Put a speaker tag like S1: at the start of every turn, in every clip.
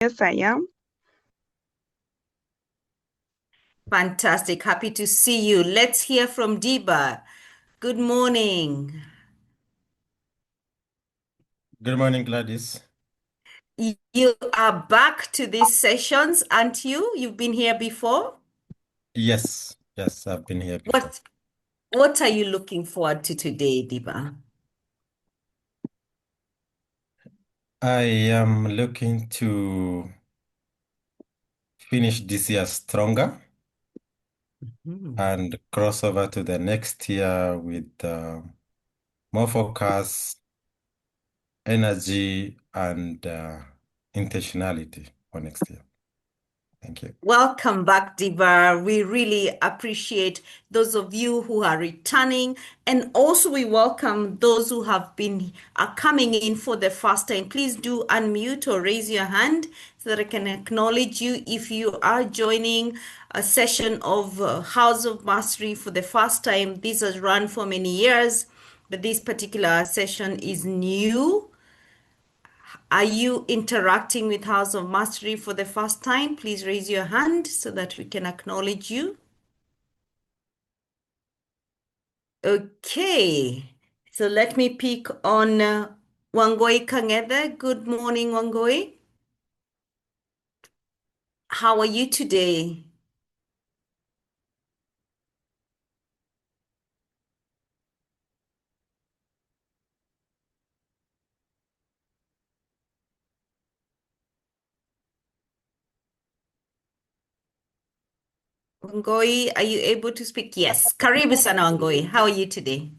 S1: Yes, I am.
S2: Fantastic. Happy to see you. Let's hear from Diba. Good morning.
S3: Good morning, Gladys.
S2: You are back to these sessions, aren't you? You've been here before.
S3: Yes, I've been here before.
S2: What are you looking forward to today, Diba?
S3: I am looking to finish this year stronger and cross over to the next year with more focus, energy, and intentionality for next year. Thank you.
S2: Welcome back, Diba. We really appreciate those of you who are returning, and also we welcome those who are coming in for the first time. Please do unmute or raise your hand so that I can acknowledge you if you are joining a session of House of Mastery for the first time. This has run for many years, but this particular session is new. Are you interacting with House of Mastery for the first time? Please raise your hand so that we can acknowledge you. Okay, so let me pick on Wangoi Kangede. Good morning, Wangoi. How are you today? Wangoi, are you able to speak? Yes. Karibu sana, Wangoi. How are you today?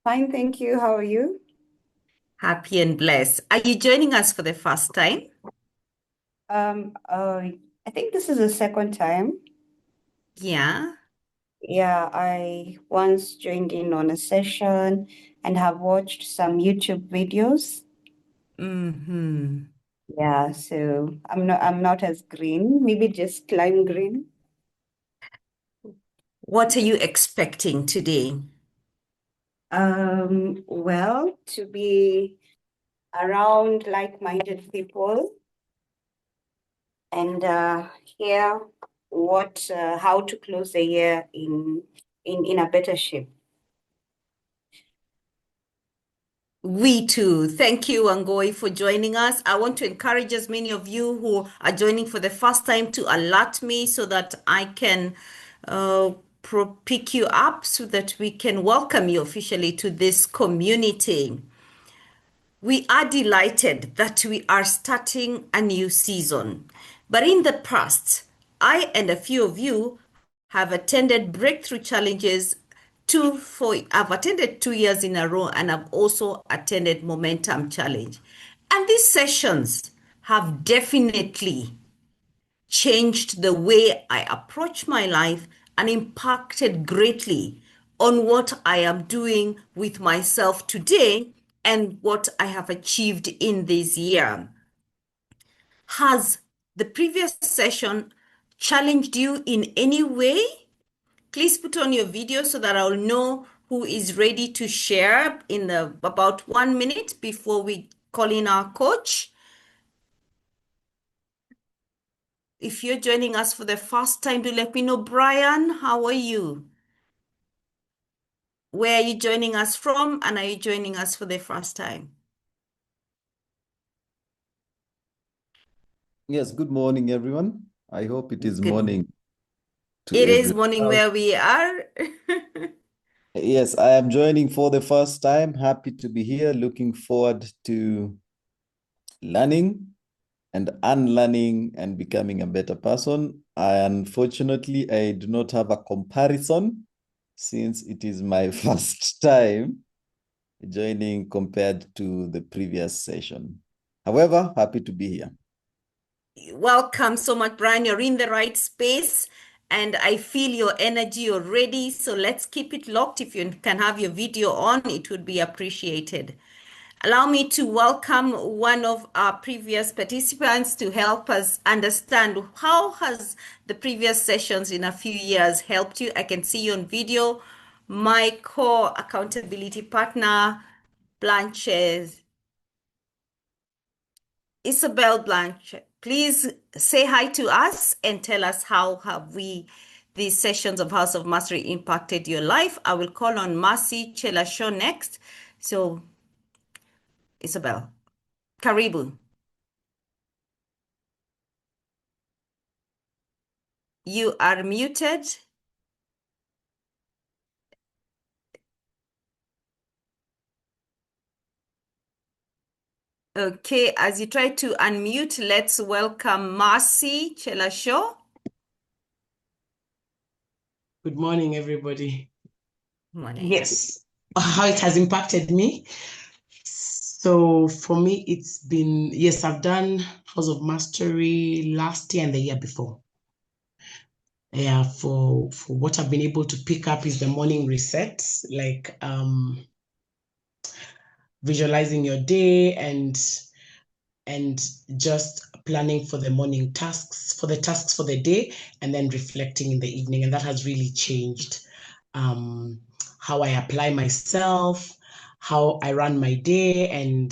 S1: Fine, thank you. How are you?
S2: Happy and blessed. Are you joining us for the first time?
S1: I think this is the second time.
S2: Yeah.
S1: Yeah, I once joined in on a session and have watched some YouTube videos.
S2: Mm-hmm.
S1: Yeah, so I'm not as green, maybe just lime green.
S2: What are you expecting today?
S1: Well, to be around like-minded people and hear how to close the year in a better shape.
S2: We too. Thank you, Angoi, for joining us. I want to encourage as many of you who are joining for the first time to alert me so that I can uh, pick you up so that we can welcome you officially to this community. We are delighted that we are starting a new season. But in the past, I and a few of you have attended breakthrough challenges I've attended 2 years in a row, and I've also attended momentum challenge. And these sessions have definitely changed the way I approach my life and impacted greatly on what I am doing with myself today and what I have achieved in this year. Has the previous session challenged you in any way? Please put on your video so that I'll know who is ready to share in about 1 minute before we call in our coach. If you're joining us for the first time, do let me know. Brian, how are you? Where are you joining us from? And are you joining us for the first time?
S4: Yes, good morning, everyone. I hope it is
S2: Good.
S4: morning to
S2: It is
S4: everyone.
S2: morning where we are.
S4: Yes, I am joining for the first time. Happy to be here. Looking forward to learning and unlearning and becoming a better person. Unfortunately, I do not have a comparison since it is my first time joining compared to the previous session. However, happy to be here.
S2: Welcome so much, Brian. You're in the right space, and I feel your energy already. So let's keep it locked. If you can have your video on, it would be appreciated. Allow me to welcome one of our previous participants to help us understand how has the previous sessions in a few years helped you. I can see you on video. My core accountability partner, Blanche, Isabel Blanche. Please say hi to us and tell us how have these sessions of House of Mastery impacted your life. I will call on Mercy Chelasho next. So, Isabel, karibu. You are muted. Okay, as you try to unmute, let's welcome Mercy Chelasho.
S5: Good morning, everybody.
S2: Morning.
S5: Yes, how it has impacted me. So for me, it's been, yes, I've done House of Mastery last year and the year before. Yeah, for what I've been able to pick up is the morning reset, like visualizing your day and just planning for the morning tasks, for the day, and then reflecting in the evening. And that has really changed how I apply myself, how I run my day, and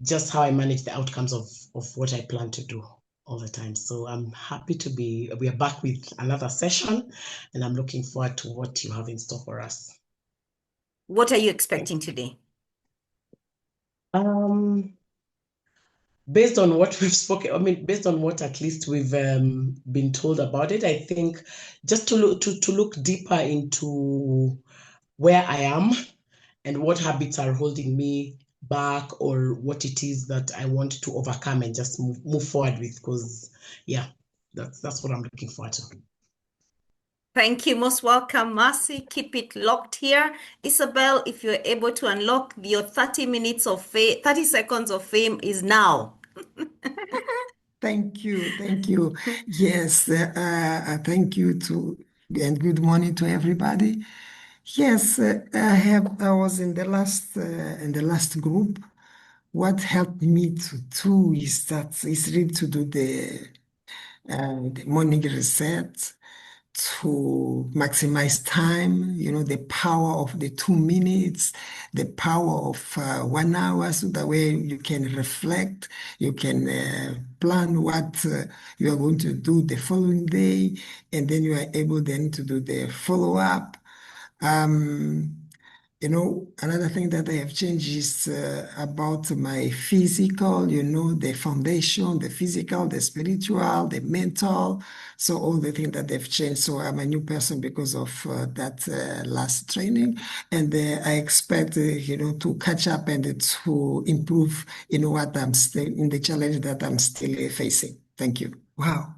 S5: just how I manage the outcomes of what I plan to do all the time. So I'm happy we are back with another session, and I'm looking forward to what you have in store for us.
S2: What are you expecting today?
S5: Based on what we've spoken, I mean, based on what at least we've been told about it, I think just to look deeper into where I am and what habits are holding me back, or what it is that I want to overcome and just move forward with. Because yeah, that's what I'm looking forward to.
S2: Thank you. Most welcome, Mercy. Keep it locked here. Isabel, if you're able to unlock your 30 minutes of fame, 30 seconds of fame is now.
S6: Thank you. Thank you. Yes, thank you and good morning to everybody. Yes, I was in the last group. What helped me to is really to do the morning reset, to maximize time, the power of the 2 minutes, the power of 1 hour, so that way you can reflect, you can plan what you are going to do the following day, and then you are able then to do the follow-up. Another thing that I have changed is about my physical, the foundation, the physical, the spiritual, the mental. So all the things that they've changed. So I'm a new person because of that last training. And I expect, to catch up and to improve, what I'm still in the challenge that I'm still facing. Thank you. Wow.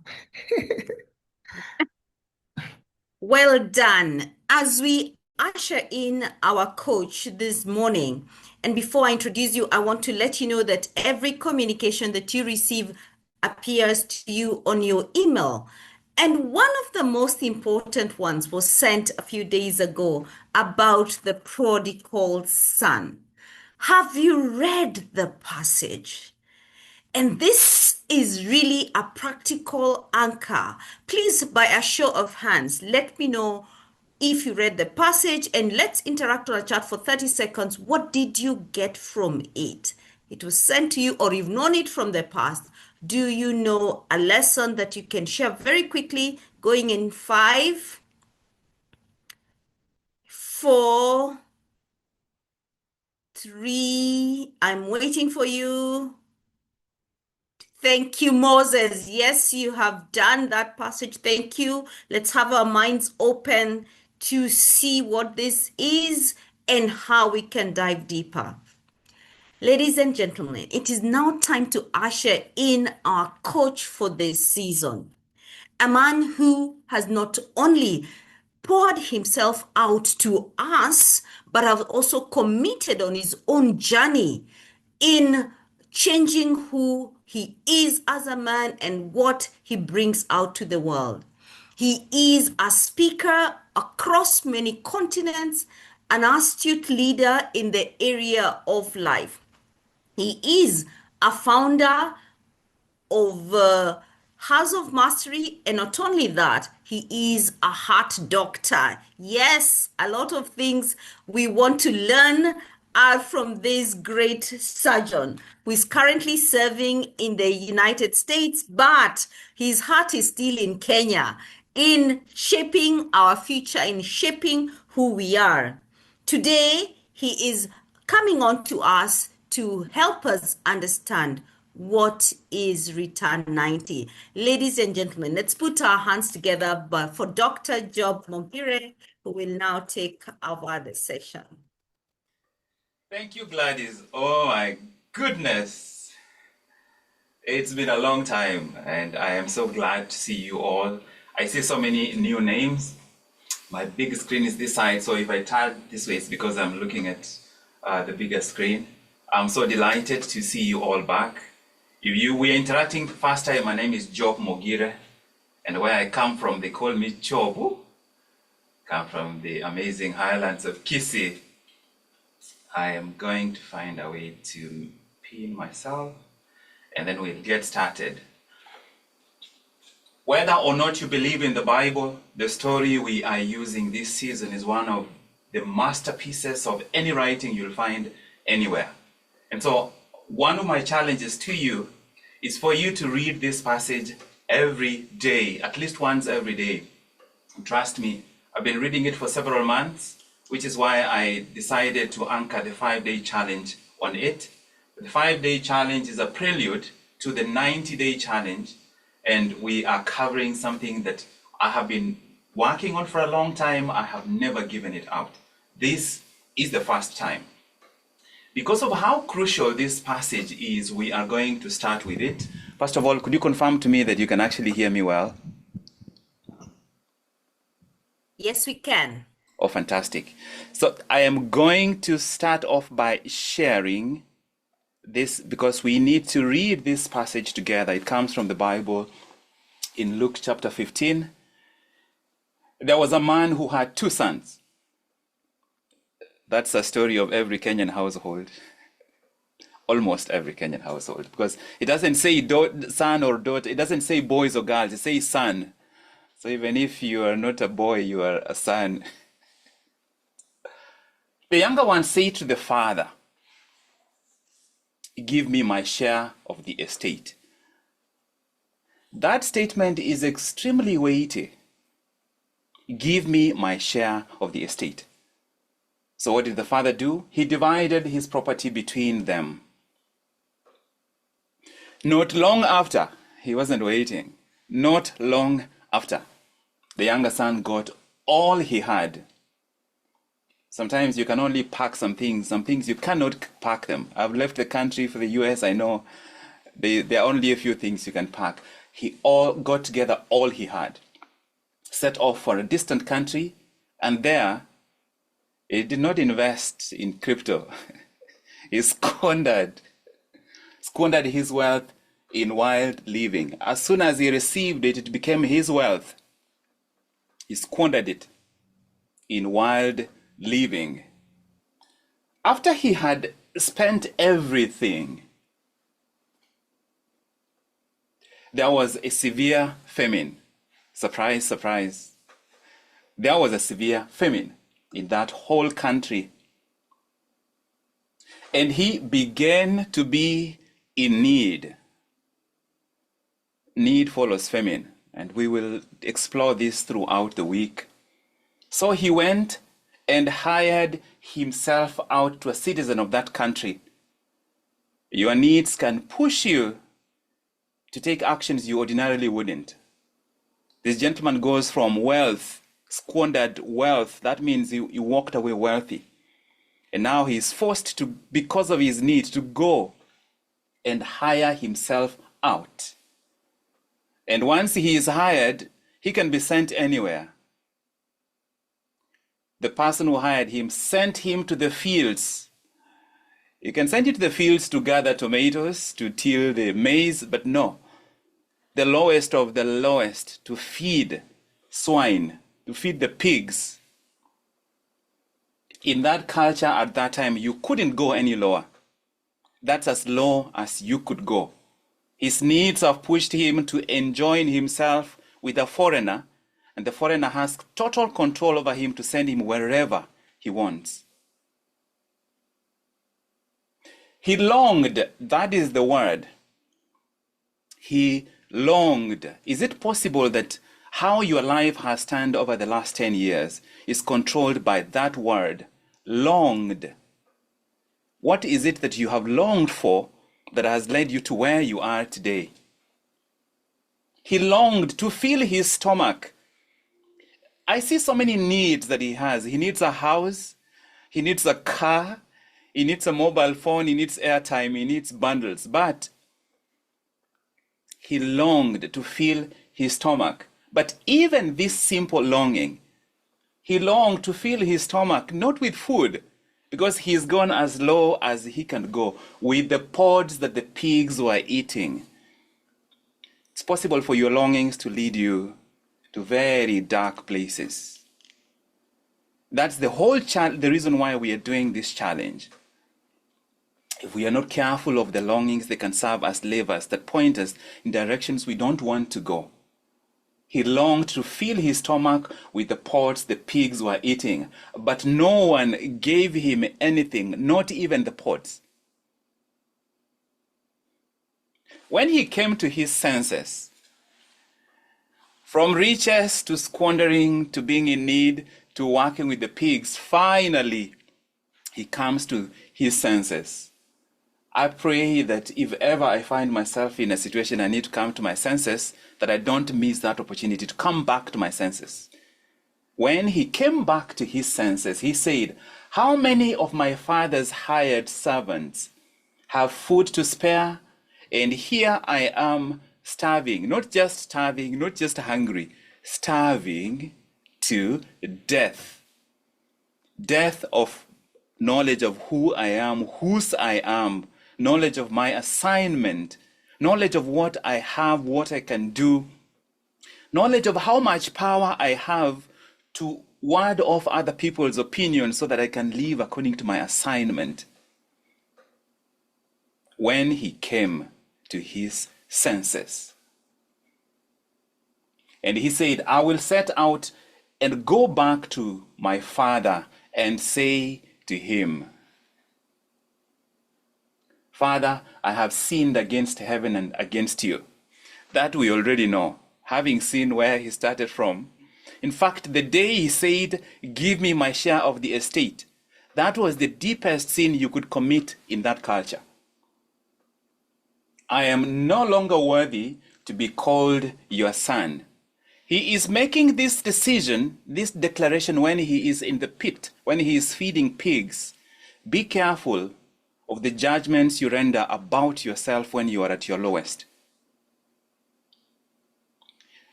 S2: Well done. As we usher in our coach this morning, and before I introduce you, I want to let you know that every communication that you receive appears to you on your email. And one of the most important ones was sent a few days ago about the prodigal son. Have you read the passage? And this is really a practical anchor. Please, by a show of hands, let me know if you read the passage, and let's interact on a chat for 30 seconds. What did you get from it? It was sent to you, or you've known it from the past. Do you know a lesson that you can share very quickly, going in 5, 4, 3, I'm waiting for you. Thank you, Moses. Yes, you have done that passage. Thank you. Let's have our minds open to see what this is and how we can dive deeper. Ladies and gentlemen, it is now time to usher in our coach for this season. A man who has not only poured himself out to us, but have also committed on his own journey in changing who he is as a man and what he brings out to the world. He is a speaker across many continents, an astute leader in the area of life. He is a founder of House of Mastery, and not only that, he is a heart doctor. Yes, a lot of things we want to learn are from this great surgeon who is currently serving in the United States, but his heart is still in Kenya, in shaping our future, in shaping who we are. Today, he is coming on to us to help us understand what is Return 90. Ladies and gentlemen, let's put our hands together for Dr. Job Mogire, who will now take over the session.
S7: Thank you, Gladys. Oh my goodness. It's been a long time, and I am so glad to see you all. I see so many new names. My big screen is this side, so if I turn this way, it's because I'm looking at the bigger screen. I'm so delighted to see you all back. If we are interacting first time, my name is Job Mogire, and where I come from, they call me Chobu. Come from the amazing highlands of Kisii. I am going to find a way to pin myself, and then we'll get started. Whether or not you believe in the Bible, the story we are using this season is one of the masterpieces of any writing you'll find anywhere. And so one of my challenges to you is for you to read this passage every day, at least once every day. Trust me, I've been reading it for several months, which is why I decided to anchor the 5-day challenge on it. The 5-day challenge is a prelude to the 90-day challenge, and we are covering something that I have been working on for a long time. I have never given it out. This is the first time. Because of how crucial this passage is, we are going to start with it. First of all, could you confirm to me that you can actually hear me well?
S2: Yes, we can.
S7: Oh, fantastic. So I am going to start off by sharing this because we need to read this passage together. It comes from the Bible in Luke chapter 15. There was a man who had 2 sons. That's a story of every Kenyan household. Almost every Kenyan household, because it doesn't say son or daughter. It doesn't say boys or girls. It says son. So even if you are not a boy, you are a son. The younger one said to the father, "Give me my share of the estate." That statement is extremely weighty. Give me my share of the estate. So what did the father do? He divided his property between them. Not long after, he wasn't waiting. Not long after, the younger son got all he had. Sometimes you can only pack some things you cannot pack them. I've left the country for the US, I know there are only a few things you can pack. He all got together all he had, set off for a distant country, and there he did not invest in crypto. He squandered his wealth in wild living. As soon as he received it, it became his wealth. He squandered it in wild living. After he had spent everything, there was a severe famine. Surprise, surprise. There was a severe famine in that whole country. And he began to be in need. Need follows famine, and we will explore this throughout the week. So he went and hired himself out to a citizen of that country. Your needs can push you to take actions you ordinarily wouldn't. This gentleman goes from wealth, squandered wealth. That means he walked away wealthy. And now he is forced to, because of his need, to go and hire himself out. And once he is hired, he can be sent anywhere. The person who hired him sent him to the fields. You can send you to the fields to gather tomatoes, to till the maize, but no. The lowest of the lowest, to feed swine, to feed the pigs. In that culture at that time, you couldn't go any lower. That's as low as you could go. His needs have pushed him to enjoin himself with a foreigner, and the foreigner has total control over him to send him wherever he wants. He longed, that is the word. He longed. Is it possible that how your life has turned over the last 10 years is controlled by that word, longed? What is it that you have longed for that has led you to where you are today? He longed to fill his stomach. I see so many needs that he has. He needs a house, he needs a car, he needs a mobile phone, he needs airtime, he needs bundles. But he longed to fill his stomach. But even this simple longing, he longed to fill his stomach, not with food, because he's gone as low as he can go, with the pods that the pigs were eating. It's possible for your longings to lead you to very dark places. That's the whole the reason why we are doing this challenge. If we are not careful of the longings, they can serve as levers that point us in directions we don't want to go. He longed to fill his stomach with the pods the pigs were eating, but no one gave him anything, not even the pods. When he came to his senses, from riches to squandering to being in need to working with the pigs, finally he comes to his senses. I pray that if ever I find myself in a situation I need to come to my senses, that I don't miss that opportunity to come back to my senses. When he came back to his senses, he said, "How many of my father's hired servants have food to spare? And here I am starving, not just hungry, starving to death. Death of knowledge of who I am, whose I am, knowledge of my assignment, knowledge of what I have, what I can do, knowledge of how much power I have to ward off other people's opinions so that I can live according to my assignment." When he came to his senses, and he said, "I will set out and go back to my father and say to him, Father, I have sinned against heaven and against you." That we already know, having seen where he started from. In fact, the day he said, "Give me my share of the estate," that was the deepest sin you could commit in that culture. I am no longer worthy to be called your son. He is making this decision, this declaration, when he is in the pit, when he is feeding pigs. Be careful of the judgments you render about yourself when you are at your lowest.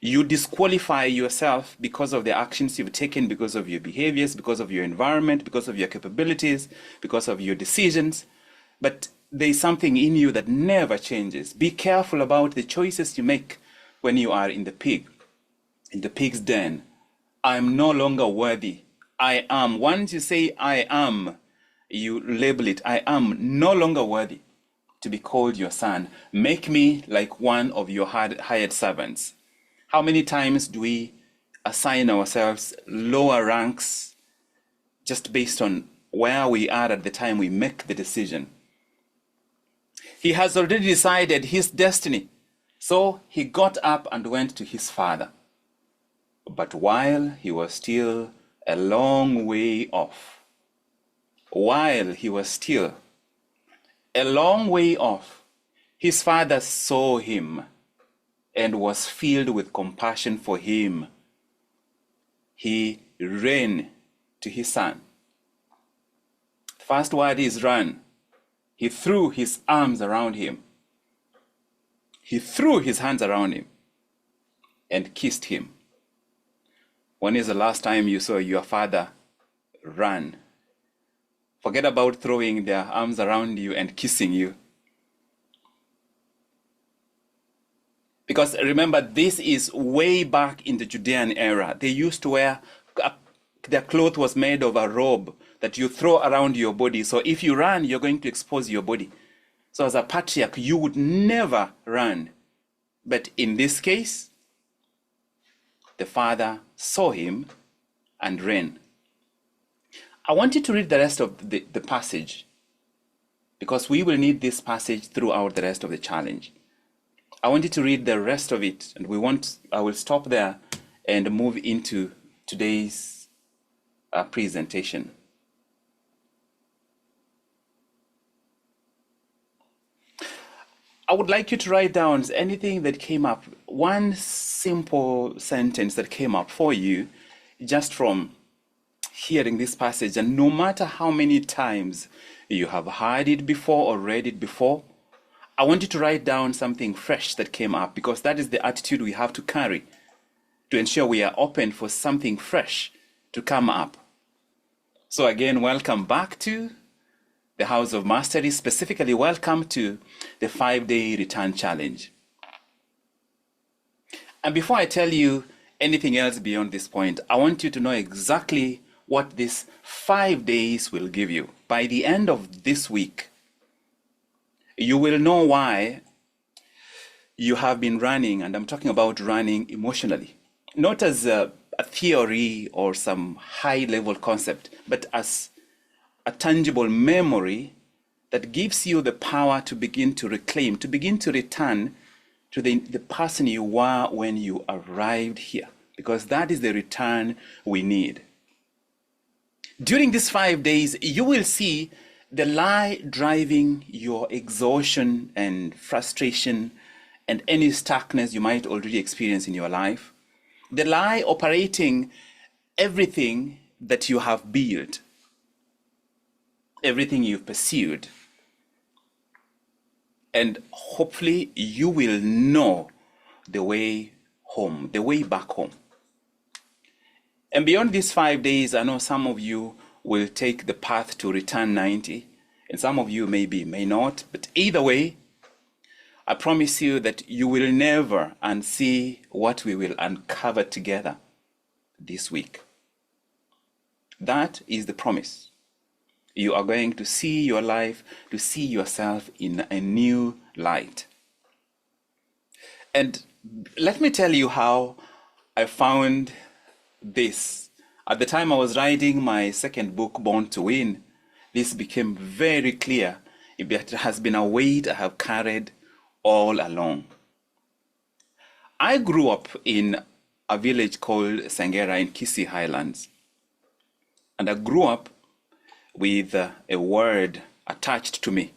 S7: You disqualify yourself because of the actions you've taken, because of your behaviors, because of your environment, because of your capabilities, because of your decisions. But there is something in you that never changes. Be careful about the choices you make when you are in the pig's den. I am no longer worthy. I am. Once you say I am, you label it. I am no longer worthy to be called your son. Make me like one of your hired servants. How many times do we assign ourselves lower ranks just based on where we are at the time we make the decision? He has already decided his destiny, so he got up and went to his father. But while he was still a long way off, his father saw him and was filled with compassion for him. He ran to his son. The first word is run. He threw his arms around him. He threw his hands around him and kissed him. When is the last time you saw your father run? Forget about throwing their arms around you and kissing you. Because remember, this is way back in the Judean era. They used to wear, their cloth was made of a robe that you throw around your body. So if you run, you're going to expose your body. So as a patriarch, you would never run. But in this case, the father saw him and ran. I want you to read the rest of the passage, because we will need this passage throughout the rest of the challenge. I want you to read the rest of it, and I will stop there and move into today's presentation. I would like you to write down anything that came up, one simple sentence that came up for you just from hearing this passage. And no matter how many times you have heard it before or read it before, I want you to write down something fresh that came up, because that is the attitude we have to carry to ensure we are open for something fresh to come up. So again, welcome back to the House of Mastery, specifically welcome to the 5-day return challenge. And before I tell you anything else beyond this point, I want you to know exactly what this 5 days will give you. By the end of this week, you will know why you have been running, and I'm talking about running emotionally, not as a theory or some high-level concept, but as a tangible memory that gives you the power to begin to reclaim, to begin to return to the person you were when you arrived here, because that is the return we need. During these 5 days, you will see the lie driving your exhaustion and frustration and any stuckness you might already experience in your life. The lie operating everything that you have built, everything you've pursued. And hopefully you will know the way home, the way back home. And beyond these 5 days, I know some of you will take the path to return 90, and some of you may not, but either way, I promise you that you will never unsee what we will uncover together this week. That is the promise. You are going to see your life, to see yourself in a new light. And let me tell you how I found this. At the time I was writing my second book, Born to Win, this became very clear. It has been a weight I have carried all along. I grew up in a village called Sengera in Kisii Highlands. And I grew up with a word attached to me,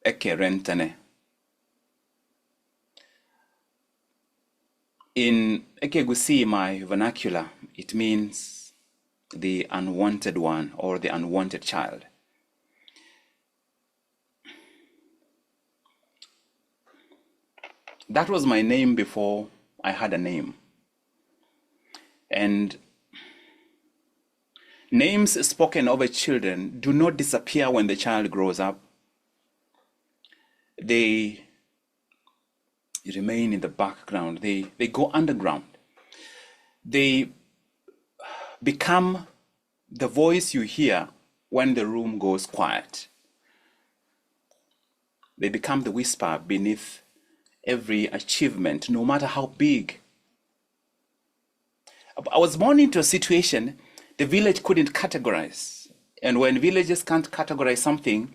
S7: Ekerentane. In Ekegusi, my vernacular, it means the unwanted one or the unwanted child. That was my name before I had a name. And names spoken over children do not disappear when the child grows up. They remain in the background. They go underground. They become the voice you hear when the room goes quiet. They become the whisper beneath every achievement, no matter how big. I was born into a situation the village couldn't categorize. And when villages can't categorize something,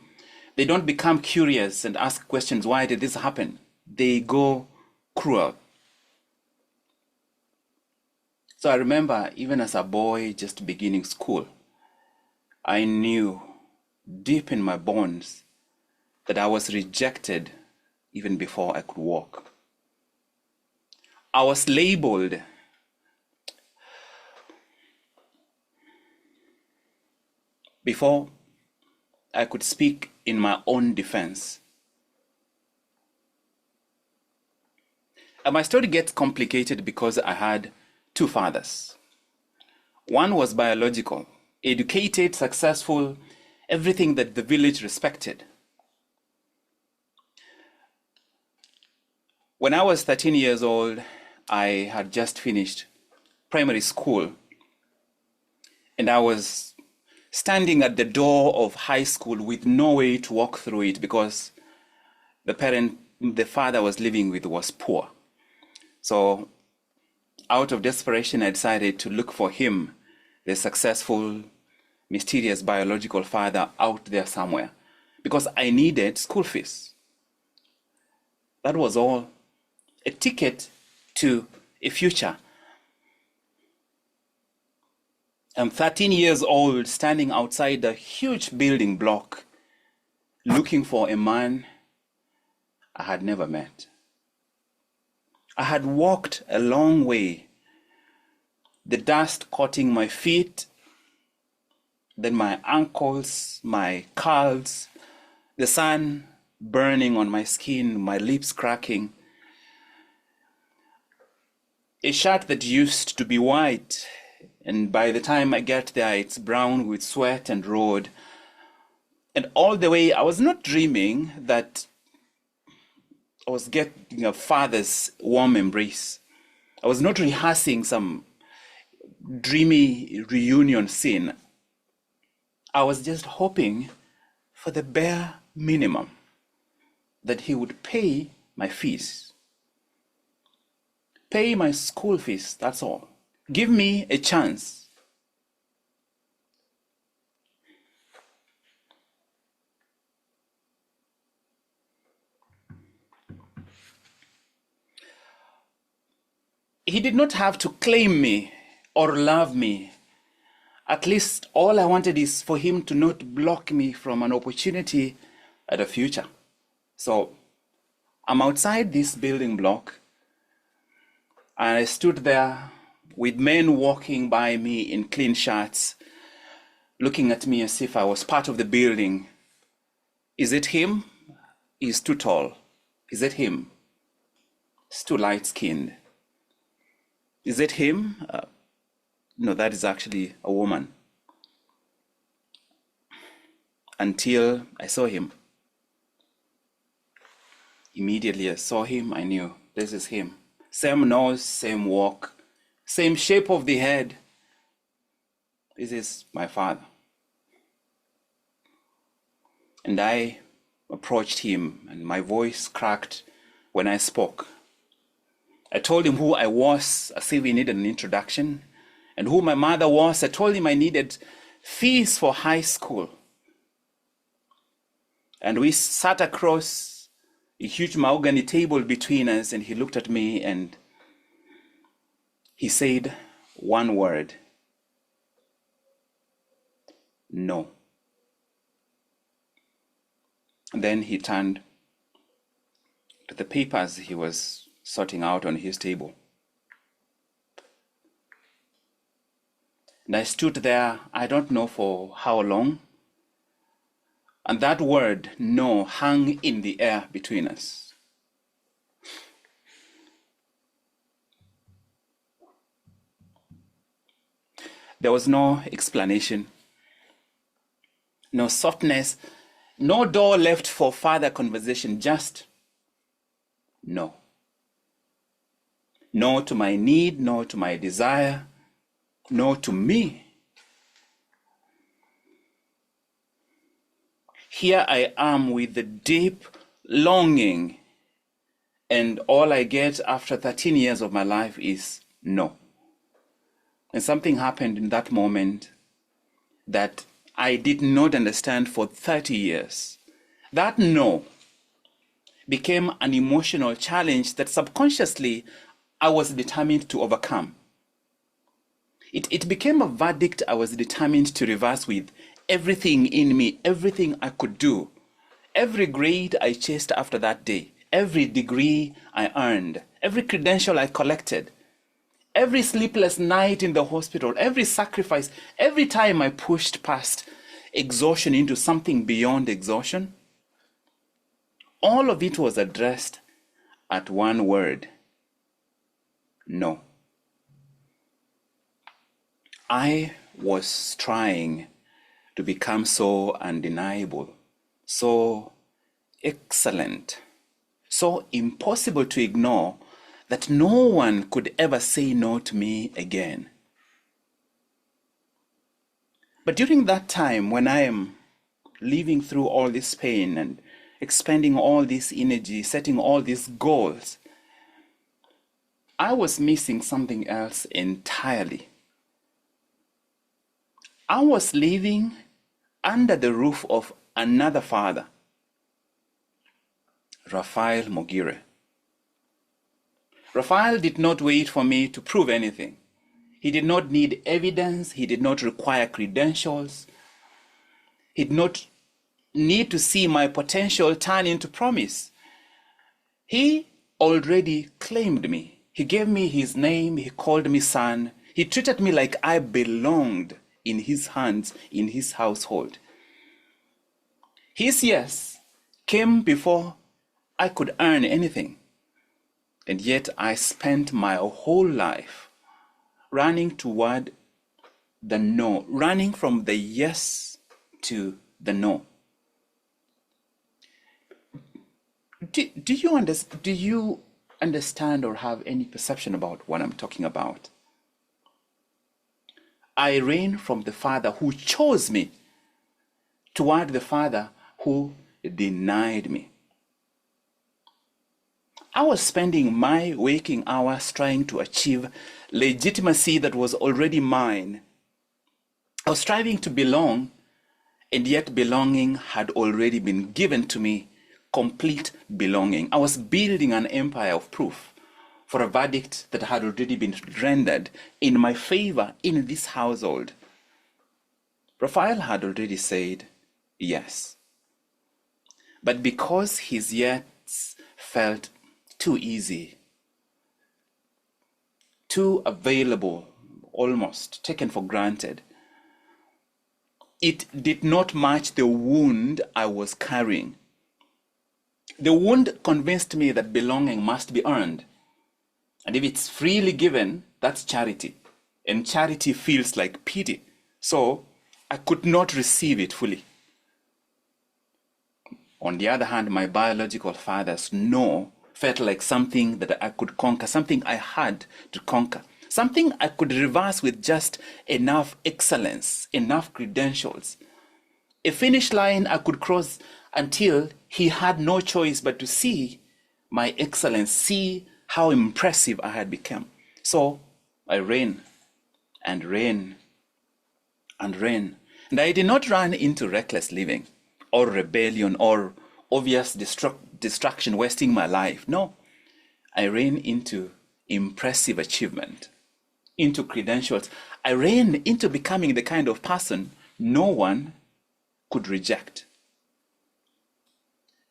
S7: they don't become curious and ask questions, why did this happen? They go cruel. So I remember, even as a boy just beginning school, I knew deep in my bones that I was rejected even before I could walk. I was labeled before I could speak in my own defense. And my story gets complicated because I had two fathers. One was biological, educated, successful, everything that the village respected. When I was 13 years old, I had just finished primary school, and I was standing at the door of high school with no way to walk through it because the father I was living with was poor. So out of desperation, I decided to look for him, the successful, mysterious biological father out there somewhere because I needed school fees. That was all. A ticket to a future. I'm 13 years old, standing outside a huge building block, looking for a man I had never met. I had walked a long way, the dust coating my feet, then my ankles, my calves, the sun burning on my skin, my lips cracking. A shirt that used to be white, and by the time I get there, it's brown with sweat and road. And all the way, I was not dreaming that I was getting a father's warm embrace. I was not rehearsing some dreamy reunion scene. I was just hoping for the bare minimum, that he would pay my fees. Pay my school fees, that's all. Give me a chance. He did not have to claim me or love me. At least all I wanted is for him to not block me from an opportunity at a future. So I'm outside this building block, and I stood there with men walking by me in clean shirts, looking at me as if I was part of the building. Is it him? He's too tall. Is it him? He's too light-skinned. Is it him? No, that is actually a woman. Until I saw him. Immediately I saw him, I knew this is him. Same nose, same walk, same shape of the head. This is my father. And I approached him, and my voice cracked when I spoke. I told him who I was, as if he needed an introduction, and who my mother was. I told him I needed fees for high school. And we sat across a huge mahogany table between us, and he looked at me and he said one word: no. And then he turned to the papers he was sorting out on his table. And I stood there, I don't know for how long, and that word, no, hung in the air between us. There was no explanation, no softness, no door left for further conversation, just no. No to my need, no to my desire, no to me. Here I am with the deep longing, and all I get after 13 years of my life is no. And something happened in that moment that I did not understand for 30 years. That no became an emotional challenge that subconsciously I was determined to overcome. It became a verdict I was determined to reverse with everything in me, everything I could do. Every grade I chased after that day, every degree I earned, every credential I collected, every sleepless night in the hospital, every sacrifice, every time I pushed past exhaustion into something beyond exhaustion, all of it was addressed at one word: no. I was trying to become so undeniable, so excellent, so impossible to ignore that no one could ever say no to me again. But during that time, when I am living through all this pain and expending all this energy, setting all these goals, I was missing something else entirely. I was living under the roof of another father, Raphael Mogire. Raphael did not wait for me to prove anything. He did not need evidence. He did not require credentials. He did not need to see my potential turn into promise. He already claimed me. He gave me his name. He called me son. He treated me like I belonged in his hands, in his household. His yes came before I could earn anything. And yet I spent my whole life running toward the no, running from the yes to the no. Do you understand or have any perception about what I'm talking about? I ran from the Father who chose me toward the Father who denied me. I was spending my waking hours trying to achieve legitimacy that was already mine. I was striving to belong, and yet belonging had already been given to me, complete belonging. I was building an empire of proof for a verdict that had already been rendered in my favor in this household. Raphael had already said yes. But because his yes felt too easy, too available, almost taken for granted, it did not match the wound I was carrying. The wound convinced me that belonging must be earned. And if it's freely given, that's charity. And charity feels like pity. So I could not receive it fully. On the other hand, my biological father's no felt like something that I could conquer, something I had to conquer, something I could reverse with just enough excellence, enough credentials. A finish line I could cross until he had no choice but to see my excellence, see how impressive I had become. So I ran and ran and ran. And I did not run into reckless living or rebellion or obvious distraction, wasting my life. No, I ran into impressive achievement, into credentials. I ran into becoming the kind of person no one could reject.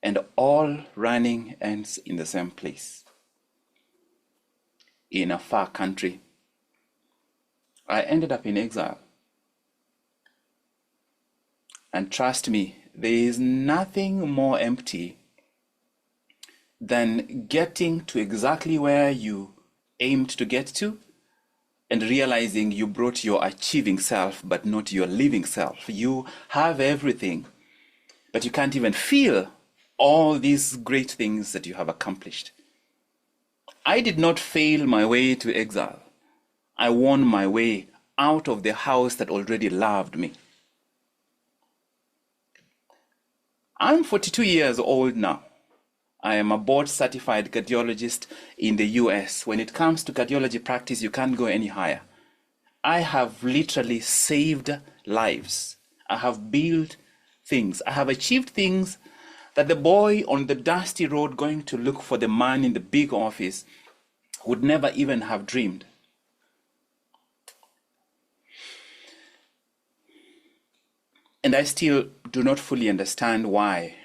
S7: And all running ends in the same place. In a far country. I ended up in exile. And trust me, there is nothing more empty than getting to exactly where you aimed to get to and realizing you brought your achieving self, but not your living self. You have everything, but you can't even feel all these great things that you have accomplished. I did not fail my way to exile. I won my way out of the house that already loved me. I'm 42 years old now. I am a board-certified cardiologist in the US. When it comes to cardiology practice, you can't go any higher. I have literally saved lives. I have built things. I have achieved things that the boy on the dusty road going to look for the man in the big office would never even have dreamed. And I still do not fully understand why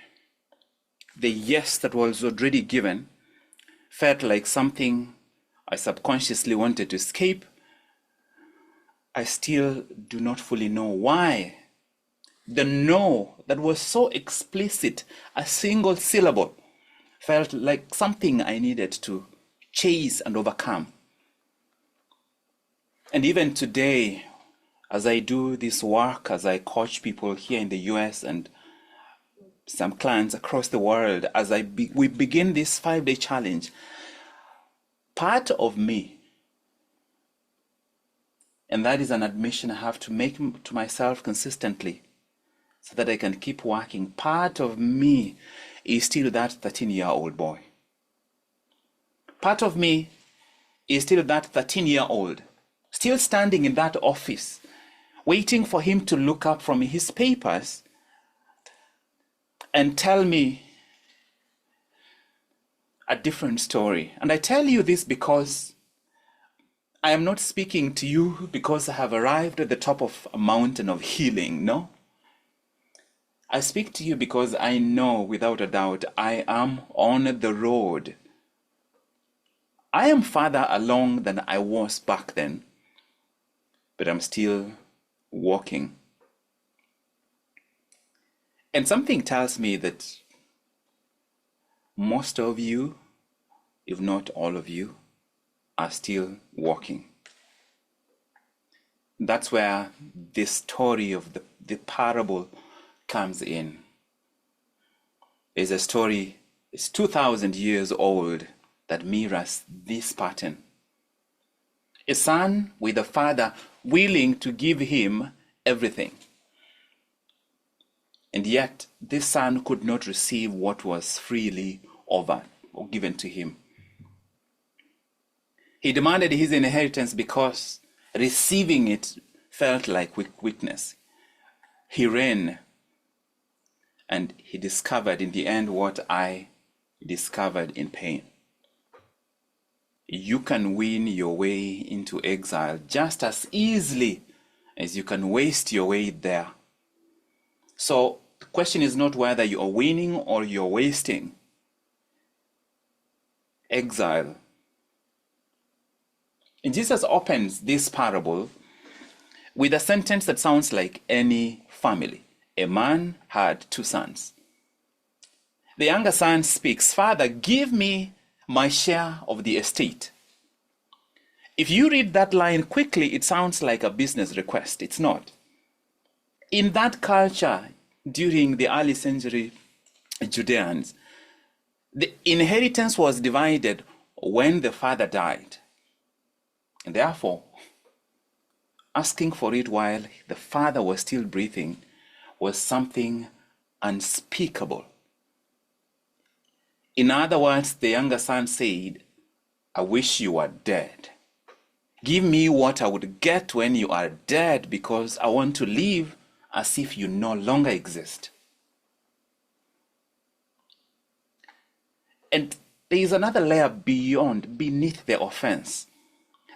S7: the yes that was already given felt like something I subconsciously wanted to escape. I still do not fully know why the no that was so explicit, a single syllable, felt like something I needed to chase and overcome. And even today, as I do this work, as I coach people here in the US and some clients across the world, as we begin this 5-day challenge, part of me, and that is an admission I have to make to myself consistently so that I can keep working, part of me is still that 13-year-old boy. Part of me is still that 13-year-old, still standing in that office waiting for him to look up from his papers and tell me a different story. And I tell you this because I am not speaking to you because I have arrived at the top of a mountain of healing. No. I speak to you because I know without a doubt I am on the road. I am farther along than I was back then, but I'm still walking. And something tells me that most of you, if not all of you, are still walking. That's where this story of the parable comes in. There's a story, it's 2,000 years old, that mirrors this pattern. A son with a father willing to give him everything. And yet, this son could not receive what was freely offered or given to him. He demanded his inheritance because receiving it felt like weakness. He ran, and he discovered in the end what I discovered in pain. You can win your way into exile just as easily as you can waste your way there. So the question is not whether you are winning or you're wasting. Exile. And Jesus opens this parable with a sentence that sounds like any family. A man had 2 sons. The younger son speaks, "Father, give me my share of the estate." If you read that line quickly, it sounds like a business request. It's not. In that culture, during the early century Judeans, the inheritance was divided when the father died. And therefore, asking for it while the father was still breathing was something unspeakable. In other words, the younger son said, "I wish you were dead. Give me what I would get when you are dead, because I want to live as if you no longer exist." And there is another layer beneath the offense.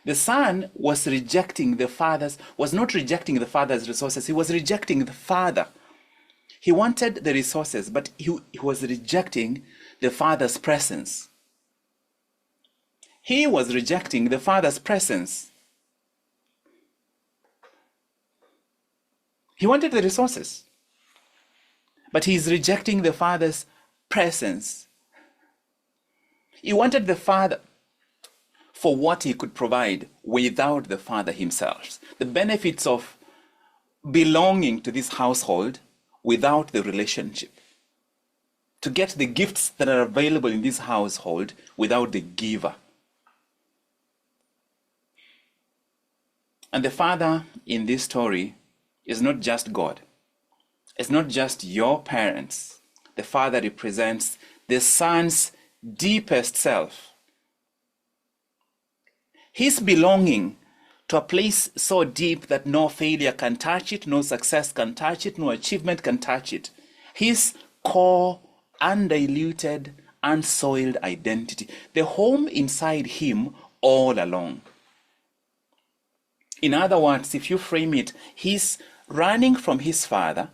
S7: The son was not rejecting the father's resources. He was rejecting the father. He wanted the resources, but he was rejecting the father's presence. He was rejecting the father's presence. He wanted the resources, but he's rejecting the father's presence. He wanted the father for what he could provide without the father himself. The benefits of belonging to this household without the relationship. To get the gifts that are available in this household without the giver. And the father in this story is not just God. It's not just your parents. The father represents the son's deepest self. His belonging to a place so deep that no failure can touch it, no success can touch it, no achievement can touch it. His core, undiluted, unsoiled identity. The home inside him all along. In other words, if you frame it, his running from his father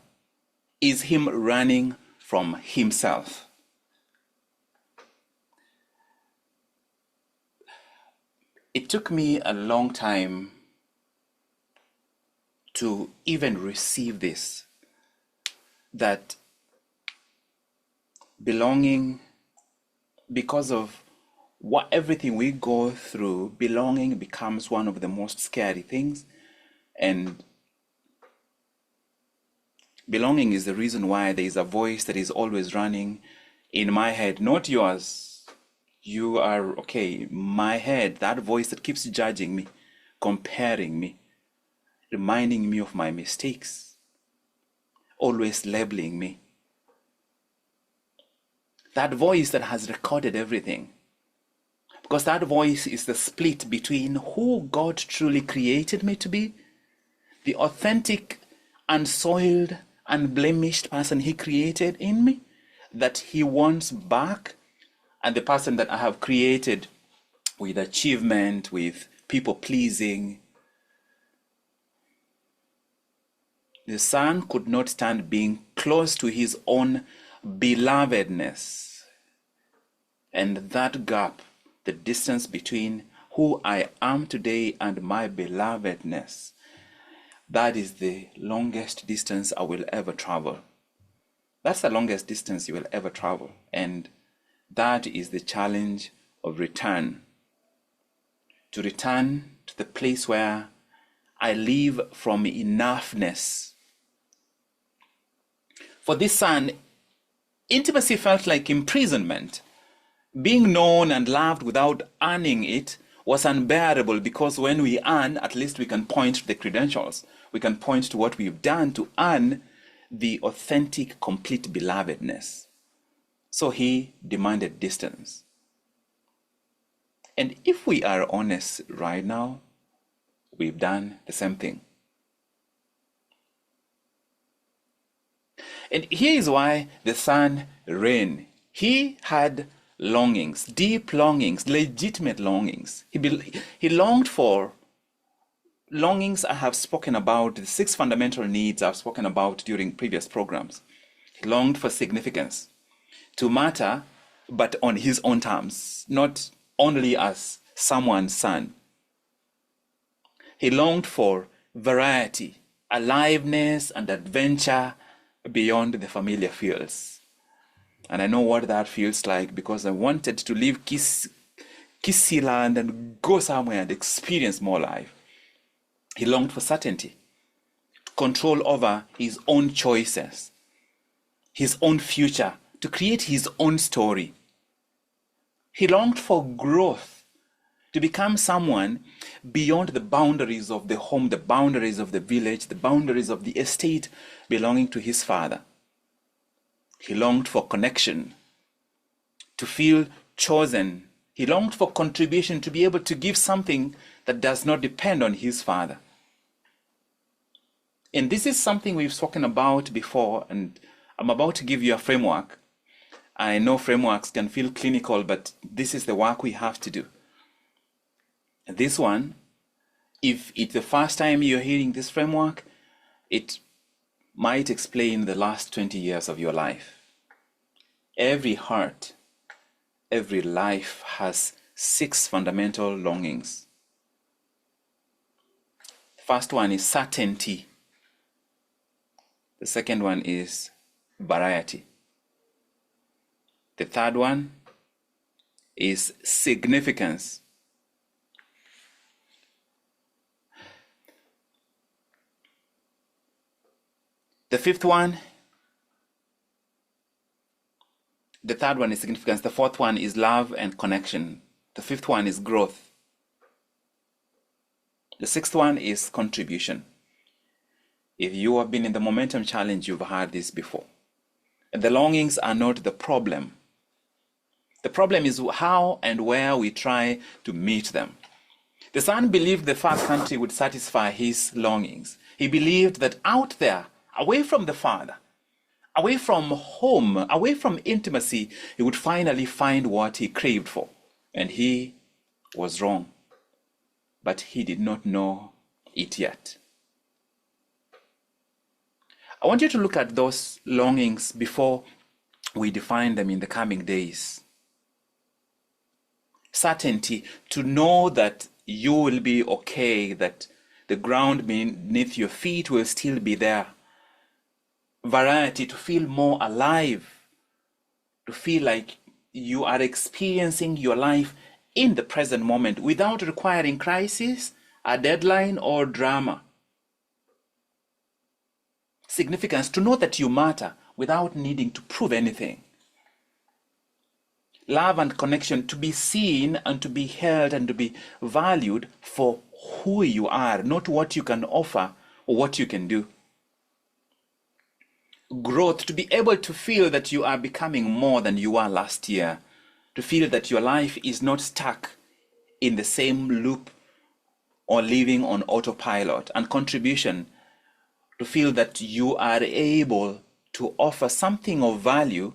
S7: is him running from himself. It took me a long time to even receive this, that belonging, because of everything we go through, belonging becomes one of the most scary things. And belonging is the reason why there is a voice that is always running in my head, not yours. You are okay. My head, that voice that keeps judging me, comparing me, reminding me of my mistakes, always labeling me. That voice that has recorded everything. Because that voice is the split between who God truly created me to be, the authentic, unsoiled, unblemished person he created in me, that he wants back, and the person that I have created with achievement, with people pleasing. The son could not stand being close to his own belovedness. And that gap, the distance between who I am today and my belovedness, that is the longest distance I will ever travel. That's the longest distance you will ever travel. And that is the challenge of return. To return to the place where I live from enoughness. For this son, intimacy felt like imprisonment. Being known and loved without earning it was unbearable, because when we earn, at least we can point to the credentials. We can point to what we've done to earn the authentic, complete belovedness. So he demanded distance. And if we are honest right now, we've done the same thing. And here is why the son ran. He had longings, deep longings, legitimate longings. He longed for longings I have spoken about, the 6 fundamental needs I've spoken about during previous programs. He longed for significance, to matter, but on his own terms, not only as someone's son. He longed for variety, aliveness, and adventure beyond the familiar fields. And I know what that feels like, because I wanted to leave Kissy land and go somewhere and experience more life. He longed for certainty, control over his own choices, his own future, to create his own story. He longed for growth, to become someone beyond the boundaries of the home, the boundaries of the village, the boundaries of the estate belonging to his father. He longed for connection, to feel chosen. He longed for contribution, to be able to give something that does not depend on his father. And this is something we've spoken about before, and I'm about to give you a framework. I know frameworks can feel clinical, but this is the work we have to do. And this one, if it's the first time you're hearing this framework, it might explain the last 20 years of your life. Every heart, every life has 6 fundamental longings. The first one is certainty. The second one is variety. The third one is significance. The third one is significance. The fourth one is love and connection. The fifth one is growth. The sixth one is contribution. If you have been in the Momentum Challenge, you've heard this before. And the longings are not the problem. The problem is how and where we try to meet them. The son believed the far country would satisfy his longings. He believed that out there, away from the father, away from home, away from intimacy, he would finally find what he craved for. And he was wrong. But he did not know it yet. I want you to look at those longings before we define them in the coming days. Certainty, to know that you will be okay, that the ground beneath your feet will still be there. Variety, to feel more alive, to feel like you are experiencing your life in the present moment without requiring crisis, a deadline, or drama. Significance, to know that you matter without needing to prove anything. Love and connection, to be seen and to be held and to be valued for who you are, not what you can offer or what you can do. Growth, to be able to feel that you are becoming more than you were last year, to feel that your life is not stuck in the same loop or living on autopilot, and contribution, to feel that you are able to offer something of value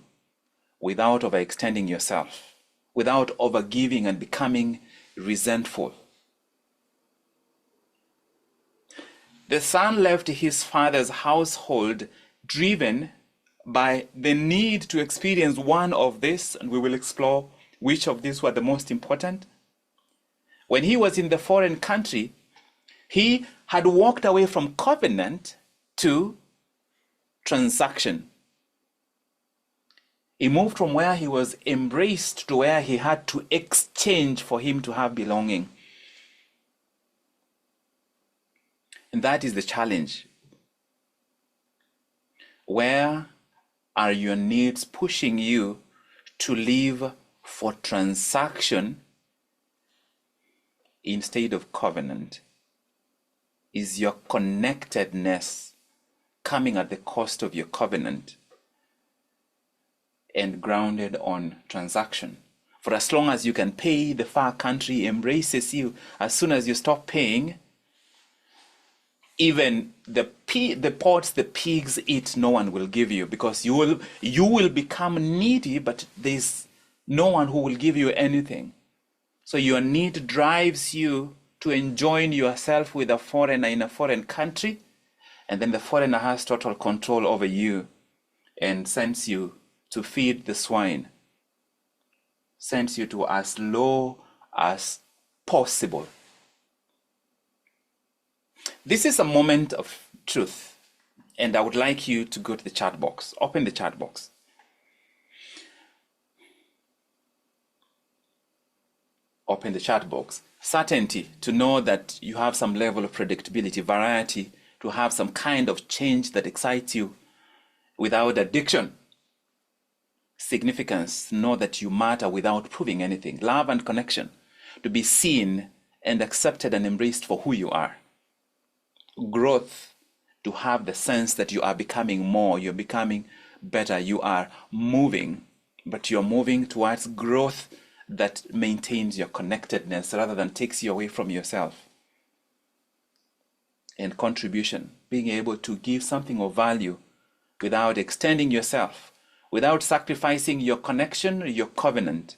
S7: without overextending yourself, without overgiving and becoming resentful. The son left his father's household driven by the need to experience one of this, and we will explore which of these were the most important. When he was in the foreign country, he had walked away from covenant to transaction. He moved from where he was embraced to where he had to exchange for him to have belonging. And that is the challenge. Where are your needs pushing you to live for transaction instead of covenant? Is your connectedness coming at the cost of your covenant and grounded on transaction? For as long as you can pay, the far country embraces you. As soon as you stop paying, even the pots the pigs eat, no one will give you, because you will become needy, but there's no one who will give you anything. So your need drives you to enjoin yourself with a foreigner in a foreign country, and then the foreigner has total control over you and sends you to feed the swine, sends you to as low as possible. This is a moment of truth, and I would like you to go to the chat box. Open the chat box. Open the chat box. Certainty, to know that you have some level of predictability. Variety, to have some kind of change that excites you without addiction. Significance, know that you matter without proving anything. Love and connection, to be seen and accepted and embraced for who you are. Growth, to have the sense that you are becoming more, you're becoming better, you are moving, but you're moving towards growth that maintains your connectedness rather than takes you away from yourself. And contribution, being able to give something of value without extending yourself, without sacrificing your connection, your covenant,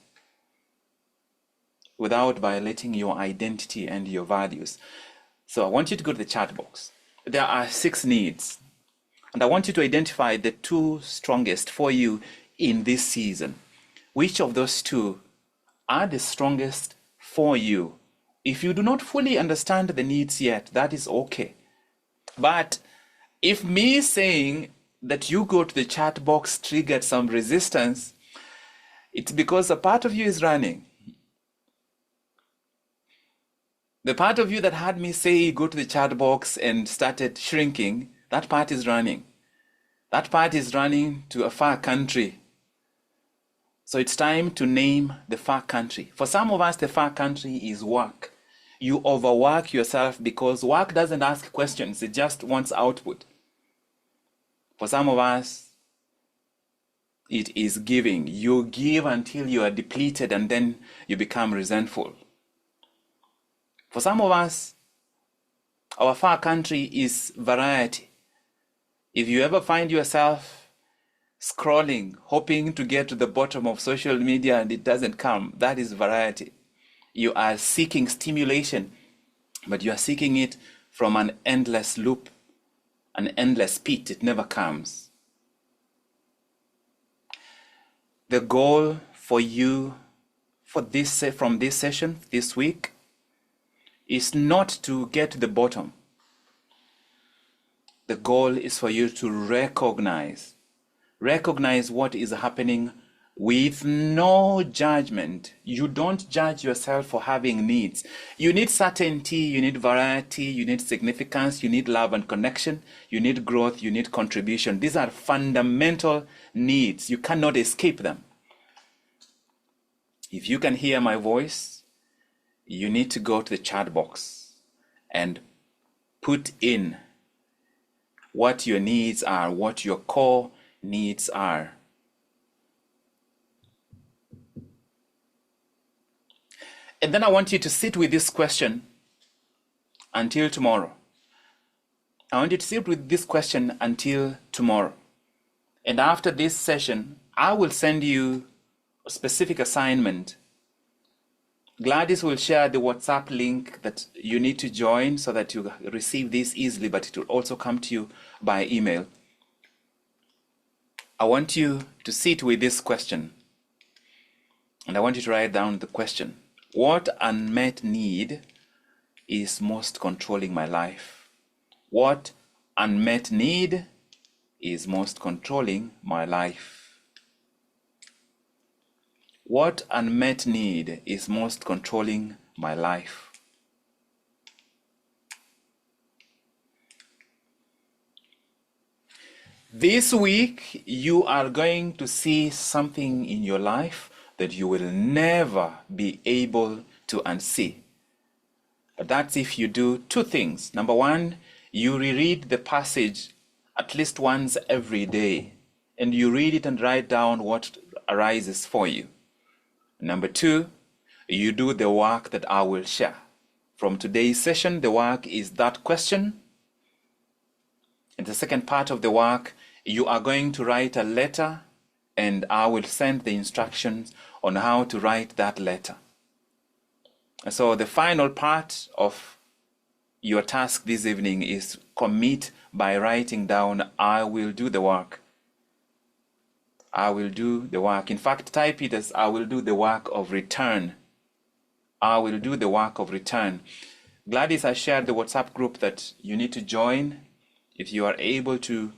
S7: without violating your identity and your values. So I want you to go to the chat box. There are 6 needs, and I want you to identify the 2 strongest for you in this season. Which of those 2 are the strongest for you? If you do not fully understand the needs yet, that is okay. But if me saying that you go to the chat box triggered some resistance, it's because a part of you is running. The part of you that had me say go to the chat box and started shrinking, that part is running. That part is running to a far country. So it's time to name the far country. For some of us, the far country is work. You overwork yourself because work doesn't ask questions, it just wants output. For some of us, it is giving. You give until you are depleted and then you become resentful. For some of us, our far country is variety. If you ever find yourself scrolling, hoping to get to the bottom of social media and it doesn't come, that is variety. You are seeking stimulation, but you are seeking it from an endless loop, an endless pit. It never comes. The goal for you for this from this session this week is not to get to the bottom. The goal is for you to recognize what is happening with no judgment. You don't judge yourself for having needs. You need certainty, you need variety, you need significance, you need love and connection, you need growth, you need contribution. These are fundamental needs. You cannot escape them. If you can hear my voice, you need to go to the chat box and put in what your needs are, what your core needs are. And then I want you to sit with this question until tomorrow. I want you to sit with this question until tomorrow. And after this session, I will send you a specific assignment. Gladys will share the WhatsApp link that you need to join so that you receive this easily, but it will also come to you by email. I want you to sit with this question, and I want you to write down the question. What unmet need is most controlling my life? What unmet need is most controlling my life? What unmet need is most controlling my life? This week, you are going to see something in your life that you will never be able to unsee. But that's if you do two things. Number one, you reread the passage at least once every day, and you read it and write down what arises for you. Number two, you do the work that I will share. From today's session, the work is that question. In the second part of the work, you are going to write a letter, and I will send the instructions on how to write that letter. And so the final part of your task this evening is commit by writing down, I will do the work. I will do the work. In fact, type it as I will do the work of return. I will do the work of return. Gladys has shared the WhatsApp group that you need to join. If you are able to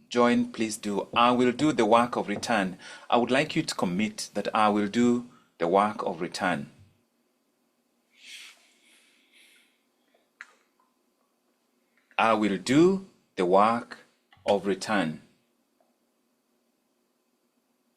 S7: join, please do. I will do the work of return. I would like you to commit that I will do the work of return. I will do the work of return.